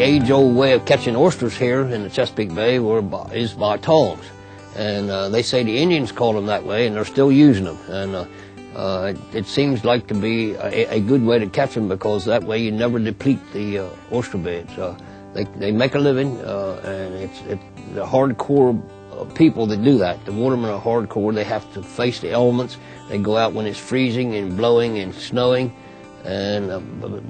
age-old way of catching oysters here in the Chesapeake Bay is by tongs. And they say the Indians called them that way, and they're still using them. And it seems like to be a good way to catch them, because that way you never deplete the oyster beds. They make a living, and it's the hardcore people that do that. The watermen are hardcore. They have to face the elements. They go out when it's freezing and blowing and snowing, and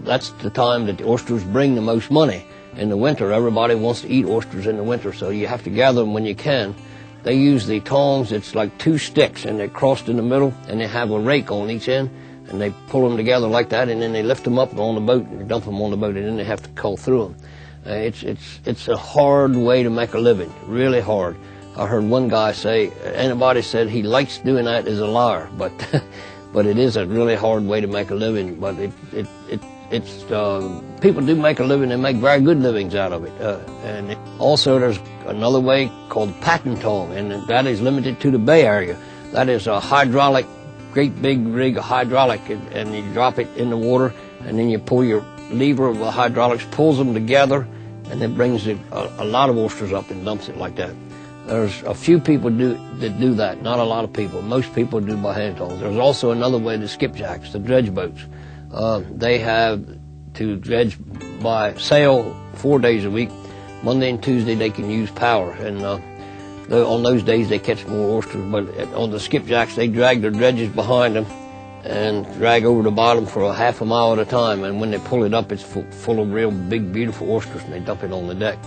that's the time that the oysters bring the most money. In the winter, everybody wants to eat oysters in the winter, so you have to gather them when you can. They use the tongs. It's like two sticks, and they're crossed in the middle, and they have a rake on each end, and they pull them together like that, and then they lift them up on the boat and dump them on the boat, and then they have to cull through them. It's a hard way to make a living, really hard. I heard one guy say, anybody said he likes doing that is a liar, but but it is a really hard way to make a living. But people do make a living and make very good livings out of it. Also there's another way called patent tong, and that is limited to the Bay Area. That is a hydraulic, great big rig, hydraulic, and you drop it in the water, and then you pull your lever of the hydraulics, pulls them together, and it brings a lot of oysters up and dumps it like that. There's a few people that do that, not a lot of people. Most people do by hand tongs. There's also another way, the skipjacks, the dredge boats. They have to dredge by sail 4 days a week. Monday and Tuesday they can use power, and on those days they catch more oysters. But on the skipjacks, they drag their dredges behind them and drag over the bottom for a half a mile at a time, and when they pull it up, it's full of real big, beautiful oysters, and they dump it on the deck.